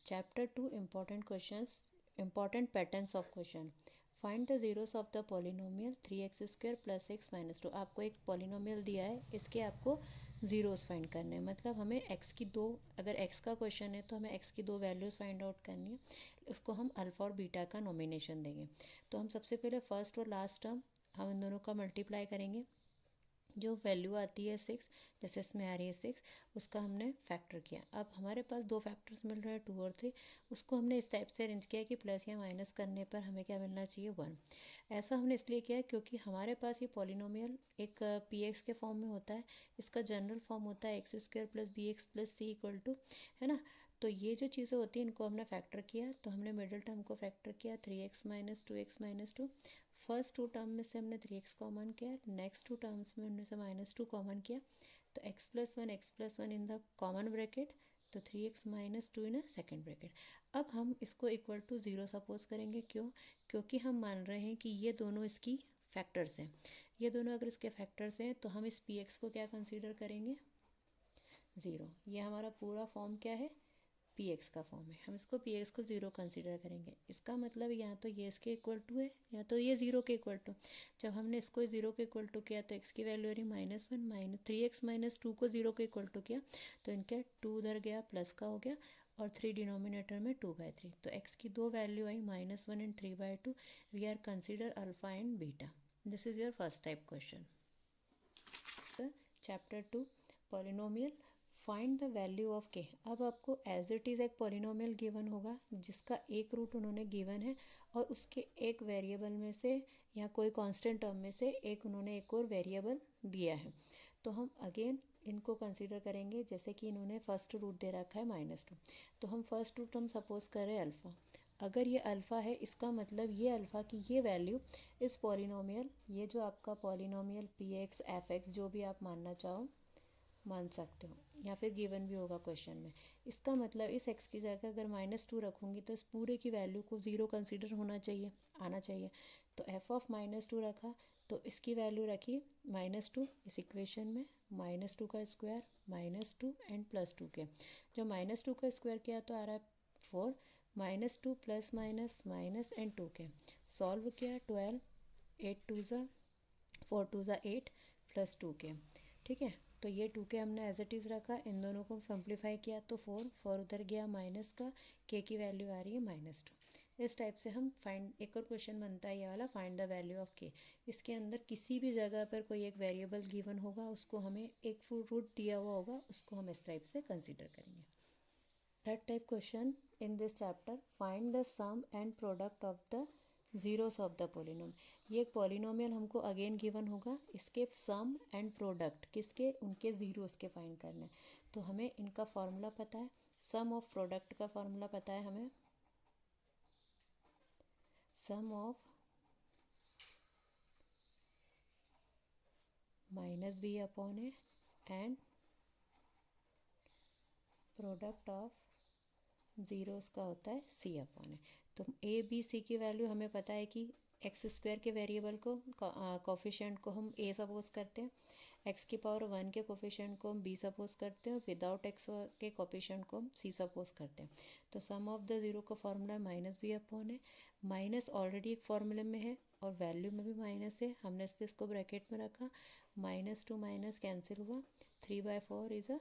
Chapter 2 important patterns of question. Find the zeros of the polynomial 3x square plus x minus 2. आपको एक polynomial दिया है, इसके आपको zeros फाइंड करने हैं, मतलब हमें x की दो, अगर x का क्वेश्चन है तो हमें x की दो वैल्यूज़ फाइंड आउट करनी है, उसको हम अल्फ़ा और बीटा का नॉमिनेशन देंगे। तो हम सबसे पहले फर्स्ट और लास्ट टर्म हम इन दोनों का मल्टीप्लाई करेंगे, जो वैल्यू आती है 6, जैसे इसमें आ रही है 6, उसका हमने फैक्टर किया। अब हमारे पास दो फैक्टर्स मिल रहे हैं 2 और 3, उसको हमने इस टाइप से अरेंज किया कि प्लस या माइनस करने पर हमें क्या मिलना चाहिए 1। ऐसा हमने इसलिए किया है क्योंकि हमारे पास ये पॉलिनोमियल एक पी एक्स के फॉर्म में होता है, इसका जनरल फॉर्म होता है x square plus b x plus c equal to, है ना। तो ये जो चीज़ें होती हैं इनको हमने फैक्टर किया, तो हमने मिडिल टर्म को फैक्टर किया 3x minus 2x minus 2। First two term में से हमने 3x कॉमन किया, नेक्स्ट टू टर्म्स में हमने से -2 कॉमन किया, तो x plus one in the common bracket, तो 3x minus 2 in a second bracket. अब हम इसको इक्वल टू 0 सपोज करेंगे, क्यों? क्योंकि हम मान रहे हैं कि ये दोनों इसकी फैक्टर्स हैं, ये दोनों अगर इसके फैक्टर्स हैं तो हम इस px को क्या कंसीडर करेंगे 0। ये हमारा पूरा फॉर्म क्या है पी एक्स का फॉर्म है, हम इसको पी एक्स को 0 कंसीडर करेंगे। इसका मतलब यहाँ तो ये इसके इक्वल टू है या तो ये 0 के इक्वल टू। जब हमने इसको 0 के इक्वल टू किया तो x की वैल्यू रही -1, 3x माइनस 2 को 0 के इक्वल टू किया तो इनके 2 उधर गया प्लस का हो गया और 3 डिनोमिनेटर में 2/3, तो x की दो वैल्यू आई -1 and 3/2। We are consider alpha and beta. This is your first type question. Chapter 2 polynomial, find the value of k. अब आपको एज इट इज़ एक पॉलिनोमियल गिवन होगा जिसका एक रूट उन्होंने गिवन है और उसके एक वेरिएबल में से या कोई कांस्टेंट टर्म में से एक उन्होंने एक और वेरिएबल दिया है। तो हम अगेन इनको कंसीडर करेंगे, जैसे कि इन्होंने फर्स्ट रूट दे रखा है -2, तो हम फर्स्ट रूट हम सपोज कर रहे हैं अल्फ़ा। अगर ये अल्फ़ा है इसका मतलब ये अल्फ़ा की ये वैल्यू इस पॉलिनोमियल, ये जो आपका polynomial P x F x जो भी आप मानना चाहो मान सकते हो, या फिर गिवन भी होगा क्वेश्चन में। इसका मतलब इस x की जगह अगर -2 रखूँगी तो इस पूरे की वैल्यू को 0 कंसीडर होना चाहिए, आना चाहिए। तो f ऑफ -2 रखा तो इसकी वैल्यू रखी -2 इस इक्वेशन में, -2 का स्क्वायर -2 एंड +2 के, जो -2 का स्क्वायर किया तो आ रहा है 4, -2 प्लस माइनस माइनस एंड 2 के, सॉल्व किया 12, 8 2 ज़ा 4 2 ज़ा 8 प्लस 2 के, ठीक है। तो ये 2 के हमने एज इट इज़ रखा, इन दोनों को सिंप्लीफाई किया तो 4 उधर गया माइनस का, के की वैल्यू आ रही है -2। इस टाइप से हम फाइंड, एक और क्वेश्चन बनता है ये वाला, फाइंड द वैल्यू ऑफ के। इसके अंदर किसी भी जगह पर कोई एक वेरिएबल गिवन होगा, उसको हमें एक रूट दिया हुआ होगा, उसको हम इस टाइप से कंसिडर करेंगे। Third type question in this chapter, find the sum and product of the zeros of the polynomial. ये एक पॉलिनोमियल हमको अगेन गिवन होगा, इसके सम एंड प्रोडक्ट किसके, उनके जीरोस के फाइंड करने। तो हमें इनका फॉर्मूला पता है, सम ऑफ प्रोडक्ट का फॉर्मूला पता है हमें, sum of -b upon A and product of zeros का होता है c अपॉन ए। तो ए बी सी की वैल्यू हमें पता है कि एक्स स्क्वायर के वेरिएबल को कोफिशिएंट को हम a सपोज करते हैं, x की पावर 1 के कोफिशिएंट को हम b सपोज करते हैं, विदाउट x के कोफिशिएंट को हम c सपोज करते हैं। तो सम ऑफ द ज़ीरो का फॉर्मूला -b अपॉन है, माइनस ऑलरेडी एक फॉर्मूले में है और वैल्यू में भी माइनस है, हमने इसको ब्रैकेट में रखा, -2 माइनस कैंसिल हुआ, 3/4 is a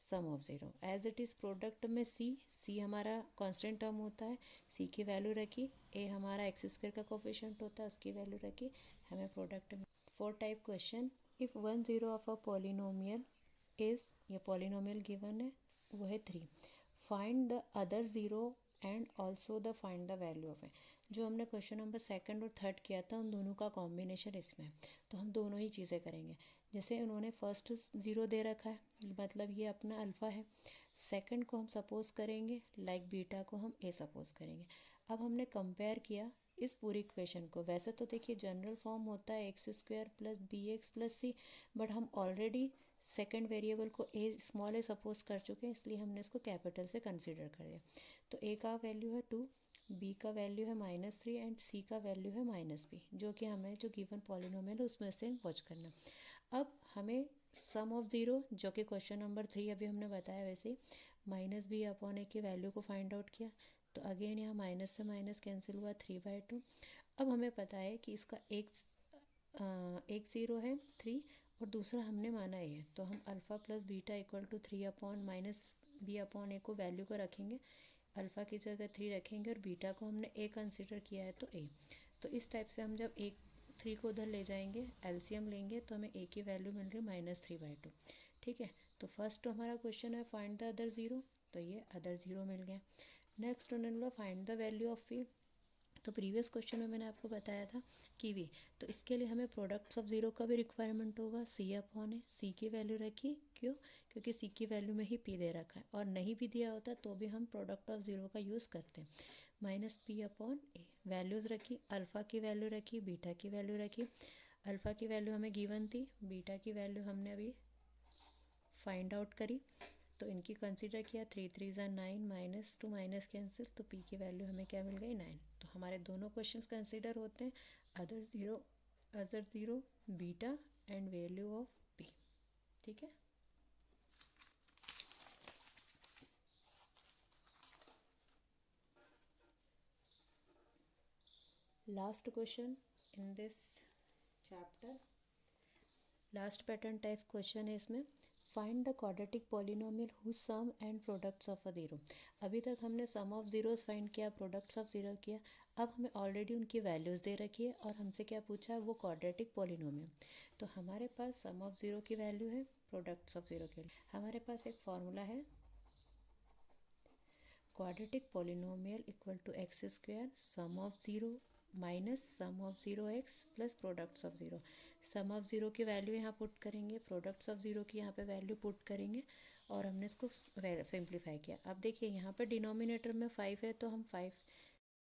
sum of zero. As it is product में सी हमारा कांस्टेंट टर्म होता है, सी की वैल्यू रखी, ए हमारा एक्स स्क्वायर का कोफिशिएंट होता है, उसकी वैल्यू रखी, हमें प्रोडक्ट में। Fourth type question, if 1 0 of a polynomial is, ये पॉलिनोमियल गिवन है वो है 3, find the other zero and also the find the value of A. जो हमने क्वेश्चन नंबर सेकंड और थर्ड किया था उन दोनों का कॉम्बिनेशन इसमें, तो हम दोनों ही चीज़ें करेंगे। जैसे उन्होंने फर्स्ट 0 दे रखा है, मतलब ये अपना अल्फ़ा है, सेकंड को हम सपोज करेंगे लाइक बीटा को हम ए सपोज करेंगे। अब हमने कंपेयर किया इस पूरी इक्वेशन को, वैसे तो देखिए जनरल फॉर्म होता है x square plus b x plus c, but हम ऑलरेडी सेकंड वेरिएबल को ए स्मॉल ए सपोज कर चुके हैं, इसलिए हमने इसको कैपिटल से कंसिडर कर दिया। तो ए का वैल्यू है 2, बी का वैल्यू है -3 एंड सी का वैल्यू है -b, जो कि हमें जो गिवन पॉलिनोमियल है उसमें से वॉच करना। अब हमें सम ऑफ ज़ीरो, जो कि क्वेश्चन नंबर 3 अभी हमने बताया वैसे, माइनस बी अपॉन ए की वैल्यू को फाइंड आउट किया, तो अगेन यहाँ माइनस से माइनस कैंसिल हुआ 3/2। अब हमें पता है कि इसका एक ज़ीरो है 3 और दूसरा हमने माना ए है, तो हम alpha plus beta equal to 3 upon minus B upon A को वैल्यू को रखेंगे, अल्फ़ा की जगह 3 रखेंगे और बीटा को हमने ए कंसिडर किया है तो ए। तो इस टाइप से हम जब एक 3 को उधर ले जाएंगे, एलसीएम लेंगे, तो हमें ए की वैल्यू मिल रही है -3/2। ठीक है, तो फर्स्ट हमारा क्वेश्चन है फाइंड द अदर ज़ीरो, तो ये अदर ज़ीरो मिल गया। नेक्स्ट उन्होंने बोला find the value of v, तो प्रीवियस क्वेश्चन में मैंने आपको बताया था कि वी, तो इसके लिए हमें प्रोडक्ट्स ऑफ ज़ीरो का भी रिक्वायरमेंट होगा, सी अपॉन है, सी की वैल्यू रखी, क्यों, क्योंकि सी की वैल्यू में ही पी दे रखा है, और नहीं भी दिया होता तो भी हम प्रोडक्ट ऑफ ज़ीरो का यूज़ करते हैं। माइनस पी अपॉन ए, वैल्यूज़ रखी, अल्फ़ा की वैल्यू रखी, बीटा की वैल्यू रखी। अल्फ़ा की वैल्यू हमें गिवन थी, बीटा की वैल्यू हमने अभी फाइंड आउट करी, तो इनकी कंसीडर किया, 3 3 ज़ा 9, माइनस टू माइनस कैंसिल, तो पी की वैल्यू हमें क्या मिल गई 9। तो हमारे दोनों क्वेश्चंस कंसीडर होते हैं, other zero, beta and value of p. ठीक है, last question in this chapter, last pattern type question है इसमें, find the quadratic polynomial whose sum and products of a zero. अभी तक हमने सम ऑफ ज़ीरोस फाइंड किया, products of zero किया, अब हमें ऑलरेडी उनकी वैल्यूज़ दे रखी है और हमसे क्या पूछा है, वो क्वाड्रेटिक पॉलिनोमियल। तो हमारे पास सम ऑफ ज़ीरो की वैल्यू है, प्रोडक्ट्स ऑफ ज़ीरो के लिए हमारे पास एक फॉर्मूला है, quadratic polynomial equal to x square sum of zero minus sum of zero x plus products of zero. Sum of zero की वैल्यू यहाँ पुट करेंगे, प्रोडक्ट्स ऑफ ज़ीरो की यहाँ पे वैल्यू पुट करेंगे, और हमने इसको सिंप्लीफाई किया। अब देखिए यहाँ पे डिनोमिनेटर में 5 है, तो हम 5